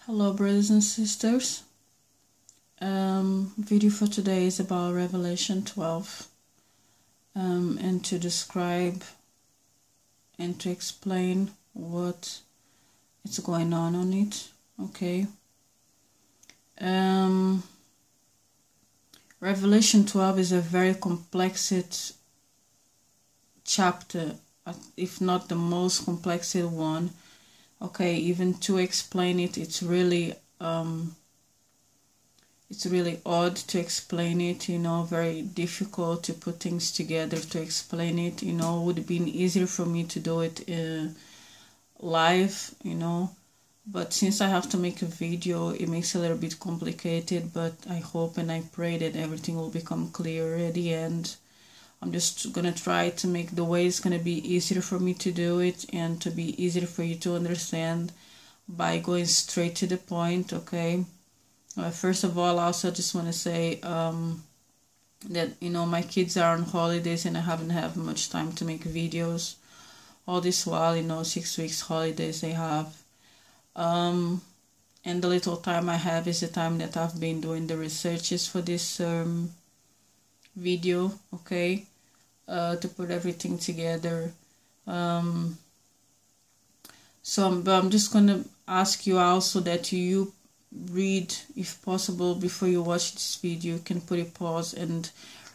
Hello brothers and sisters. Video for today is about Revelation 12 and to describe and to explain what is going on it. Okay. Revelation 12 is a very complex chapter, if not the most complex one. Okay, even to explain it, it's really odd to explain it, very difficult to put things together to explain it. Would have been easier for me to do it live, but since I have to make a video, it makes it a little bit complicated, but I hope and I pray that everything will become clear at the end. I'm just gonna try to make the way it's gonna be easier for me to do it and to be easier for you to understand by going straight to the point. Okay. First of all, I also just want to say that my kids are on holidays and I haven't had much time to make videos. All this while, 6 weeks holidays they have, and the little time I have is the time that I've been doing the researches for this video. Okay. To put everything together. So I'm just gonna ask you also that you read, if possible, before you watch this video. You can put a pause and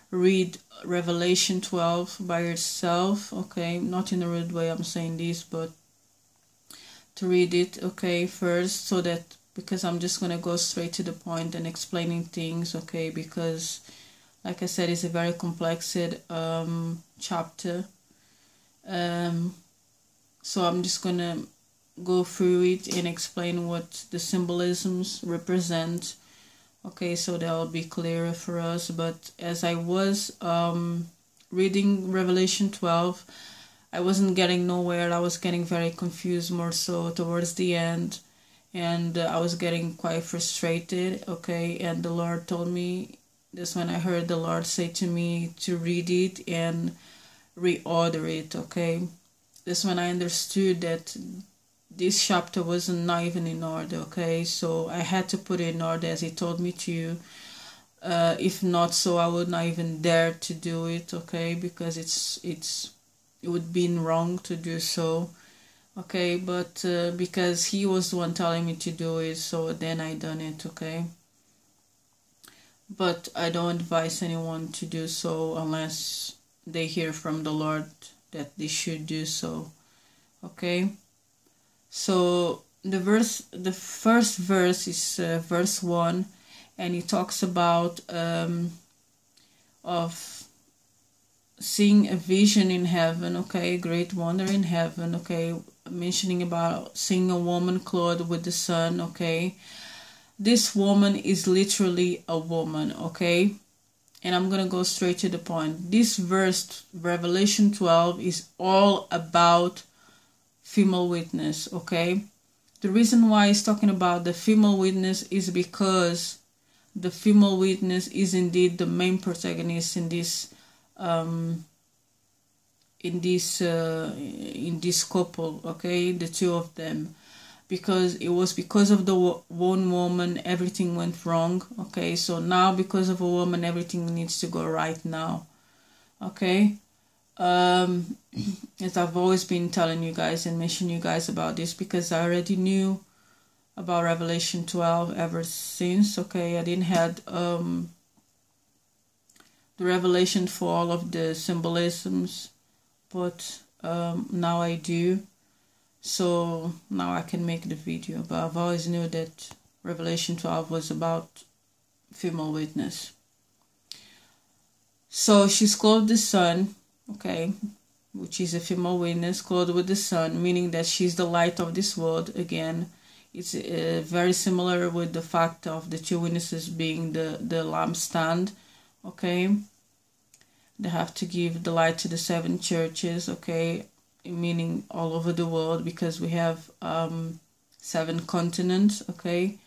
read Revelation 12 by yourself. Okay, not in a rude way I'm saying this, but to read it, okay, first, so that, because I'm just gonna go straight to the point and explaining things. Okay, because like I said, it's a very complex chapter. So I'm just gonna go through it and explain what the symbolisms represent. Okay, so that'll be clearer for us. But as I was reading Revelation 12, I wasn't getting nowhere. I was getting very confused, more so towards the end, and I was getting quite frustrated. Okay, and the Lord told me, that's when I heard the Lord say to me to read it and reorder it. Okay, that's when I understood that this chapter wasn't not even in order. Okay, so I had to put it in order as He told me to. If not so, I would not even dare to do it. Okay, because it would be wrong to do so. Okay, but because He was the one telling me to do it, so then I done it. Okay. But I don't advise anyone to do so unless they hear from the Lord that they should do so. Okay. So the first verse is verse 1, and it talks about of seeing a vision in heaven. Okay, great wonder in heaven. Okay, mentioning about seeing a woman clothed with the sun. Okay. This woman is literally a woman, okay? And I'm going to go straight to the point. This verse, Revelation 12, is all about female witness, okay? The reason why it's talking about the female witness is because the female witness is indeed the main protagonist in this couple, okay? The two of them. Because it was because of the one woman everything went wrong. Okay, so now because of a woman everything needs to go right now. Okay. As I've always been telling you guys and mentioning you guys about this, because I already knew about Revelation 12 ever since. Okay, I didn't had the revelation for all of the symbolisms, but now I do. So now I can make the video, but I've always knew that Revelation 12 was about female witness. So she's clothed the sun, okay, which is a female witness, clothed with the sun, meaning that she's the light of this world. Again, it's very similar with the fact of the two witnesses being the lampstand, okay. They have to give the light to the 7 churches, okay, meaning all over the world, because we have 7 continents, okay,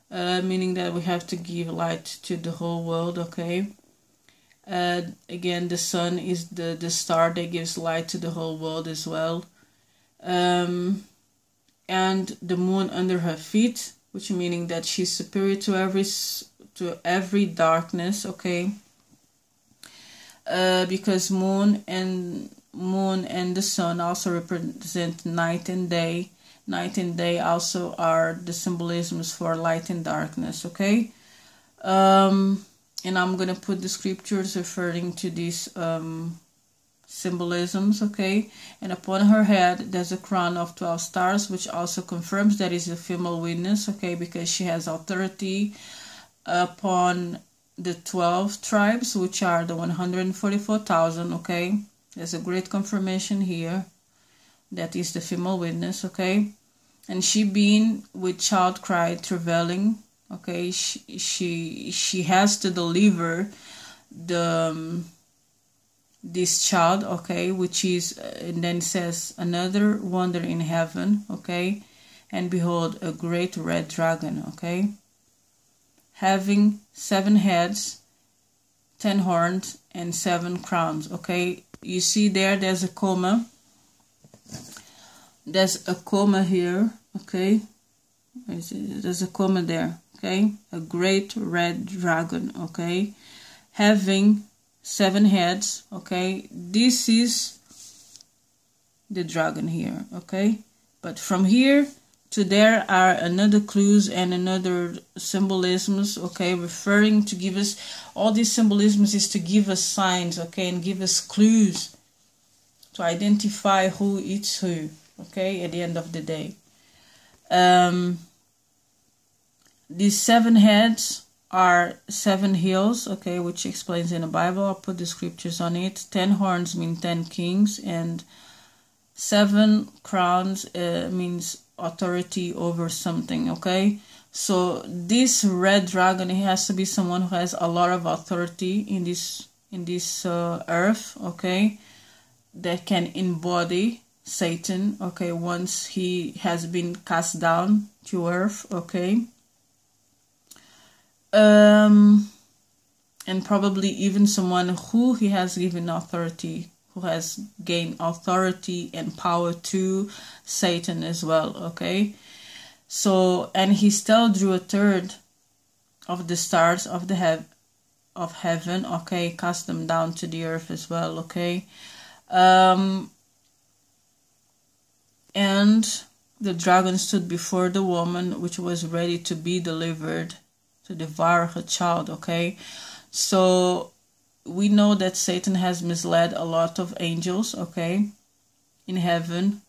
meaning that we have to give light to the whole world. Okay. Again, the sun is the star that gives light to the whole world as well, and the moon under her feet, which meaning that she's superior to every darkness, okay? Because moon and the sun also represent night and day. Night and day also are the symbolisms for light and darkness, okay? And I'm gonna put the scriptures referring to these symbolisms, okay? And upon her head there's a crown of 12 stars, which also confirms that is a female witness, okay? Because she has authority upon the 12 tribes, which are the 144,000, okay? There's a great confirmation here. That is the female witness, okay? And she being with child cried, travailing, okay? She has to deliver this child, okay? Which is, and then it says, another wonder in heaven, okay? And behold, a great red dragon, okay? Having 7 heads, 10 horns, and 7 crowns, okay? You see there's a comma. There's a comma here, okay? There's a comma there, okay? A great red dragon, okay? Having 7 heads, okay? This is the dragon here, okay? But from here to there are another clues and another symbolisms, okay? Referring to give us, all these symbolisms is to give us signs, okay? And give us clues to identify who is who, okay, at the end of the day. These 7 heads are 7 hills, okay, which explains in the Bible. I'll put the scriptures on it. 10 horns mean 10 kings, and 7 crowns means authority over something, okay? So this red dragon, it has to be someone who has a lot of authority in this earth, okay, that can embody Satan, okay, once he has been cast down to earth, okay? And probably even someone who he has given authority, who has gained authority and power to Satan as well, okay? So, and he still drew a third of the stars of the of heaven, okay, cast them down to the earth as well, okay? And the dragon stood before the woman, which was ready to be delivered to devour her child, okay? So we know that Satan has misled a lot of angels, okay, in heaven,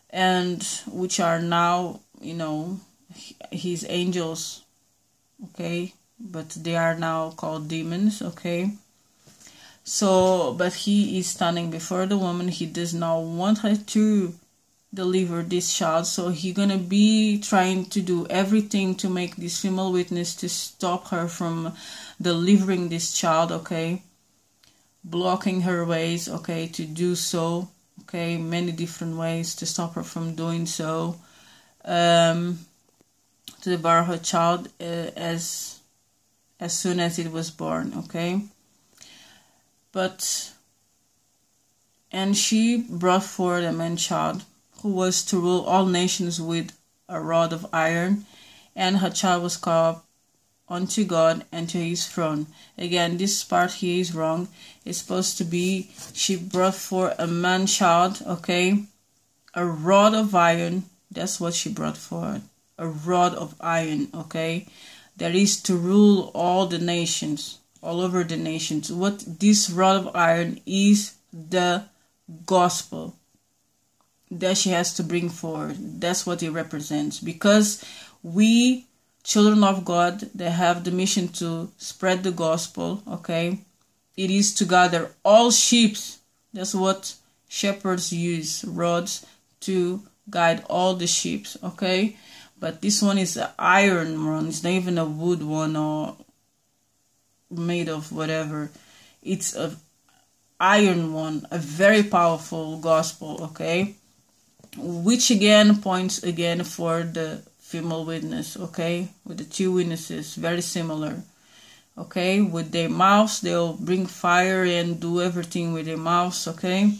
and which are now, you know, his angels, okay, but they are now called demons, okay? So, but he is standing before the woman. He does not want her to deliver this child, so he's gonna be trying to do everything to make this female witness to stop her from delivering this child, okay, blocking her ways, okay, to do so, okay, many different ways to stop her from doing so, to devour her child as soon as it was born, okay? But, and she brought forth a man child, who was to rule all nations with a rod of iron, and her child was called unto God and to his throne. Again, this part here is wrong. It's supposed to be, she brought forth a man child, okay? A rod of iron, that's what she brought forth. A rod of iron, okay? That is to rule all the nations, all over the nations. What this rod of iron is, the gospel that she has to bring forward. That's what it represents, because we children of God, they have the mission to spread the gospel, okay? It is to gather all sheep. That's what shepherds use, rods, to guide all the sheep, okay? But this one is an iron one. It's not even a wood one or made of whatever. It's a iron one, a very powerful gospel, okay? Which again points again for the female witness, okay? With the 2 witnesses, very similar, okay? With their mouths, they'll bring fire and do everything with their mouths, okay?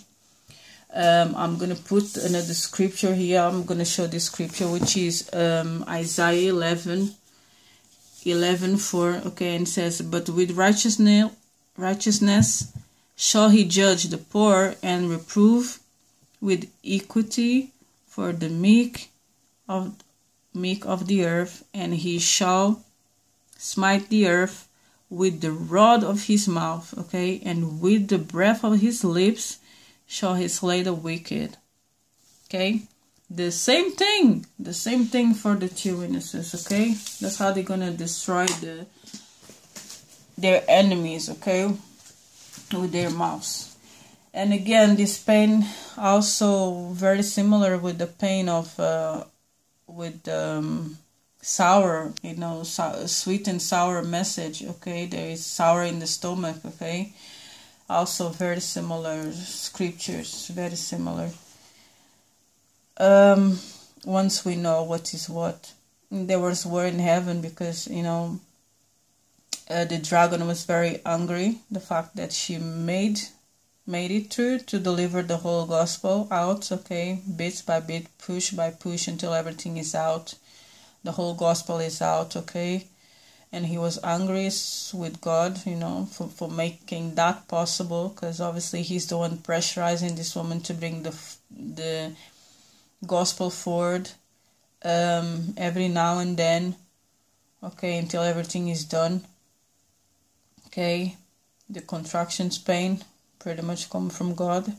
I'm gonna put another scripture here. I'm gonna show this scripture, which is Isaiah 11:4. Okay, and it says, "But with righteousness shall he judge the poor, and reprove with equity for the meek of the earth, and he shall smite the earth with the rod of his mouth." Okay, and with the breath of his lips shall he slay the wicked. Okay, the same thing for the two witnesses. Okay, that's how they're gonna destroy their enemies. Okay, with their mouths. And again, this pain also very similar with the pain of sour, sweet and sour message. Okay, there is sour in the stomach. Okay, also very similar scriptures, very similar. Once we know what is what, there was war in heaven, because the dragon was very angry, the fact that she made it through to deliver the whole gospel out. Okay, bit by bit, push by push, until everything is out, the whole gospel is out. Okay, and he was angry with God, for making that possible, because obviously he's the one pressurizing this woman to bring the gospel forward every now and then. Okay, until everything is done. Okay, the contractions pain pretty much come from God.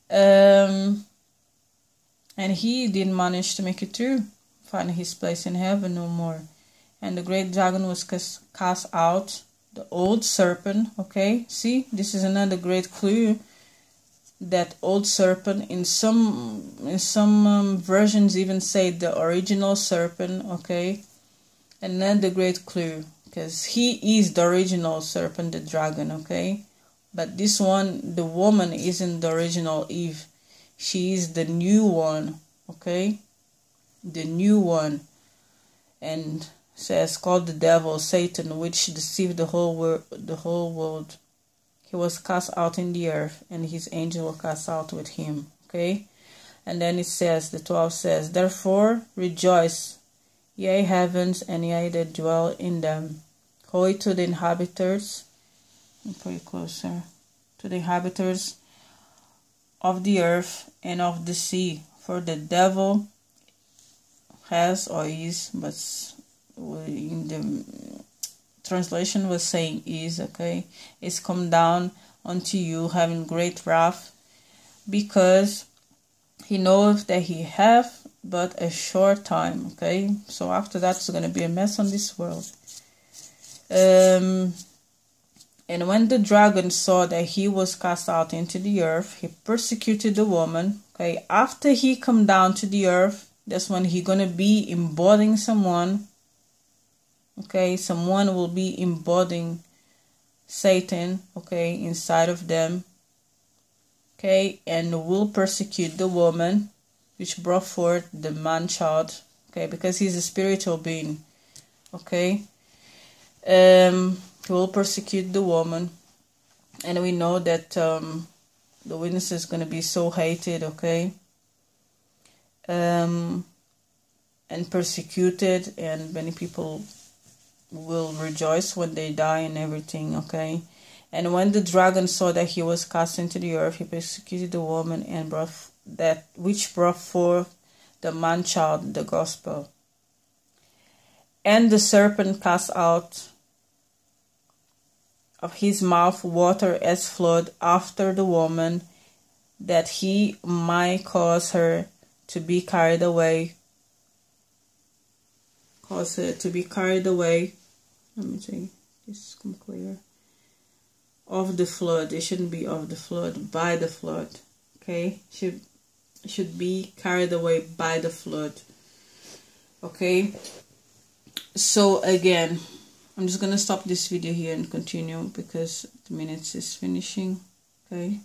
And he didn't manage to make it through, find his place in heaven no more. And the great dragon was cast out, the old serpent. Okay, see, this is another great clue, that old serpent. In some versions even say the original serpent. Okay, and then the great clue, because he is the original serpent, the dragon. Okay, but this one, the woman, isn't the original Eve. She is the new one. Okay, the new one. And says, called the devil, Satan, which deceived the whole world. He was cast out in the earth, and his angel were cast out with him. Okay, and then it says, the 12 says, "Therefore rejoice, ye heavens, and ye that dwell in them. Hoy to the inhabitants," let me put it closer, "to the inhabitants of the earth and of the sea, for the devil has, or is, but in the translation was saying is, okay, is come down unto you, having great wrath, because he knoweth that he hath but a short time." Okay, so after that it's going to be a mess on this world. And when the dragon saw that he was cast out into the earth, he persecuted the woman. Okay, after he come down to the earth, that's when he gonna be embodying someone. Okay, someone will be embodying Satan, okay, inside of them. Okay, and will persecute the woman, which brought forth the man-child. Okay, because he's a spiritual being. Okay, he will persecute the woman, and we know that the witness is gonna be so hated. Okay. And persecuted, and many people will rejoice when they die and everything. Okay, and when the dragon saw that he was cast into the earth, he persecuted the woman, and brought forth the man-child, the gospel. And the serpent cast out of his mouth water as flood after the woman, that he might cause her to be carried away. Let me see, this come clear. Of the flood. It shouldn't be of the flood, by the flood. Okay, should be carried away by the flood. Okay, so again, I'm just gonna stop this video here and continue, because the minutes is finishing. Okay.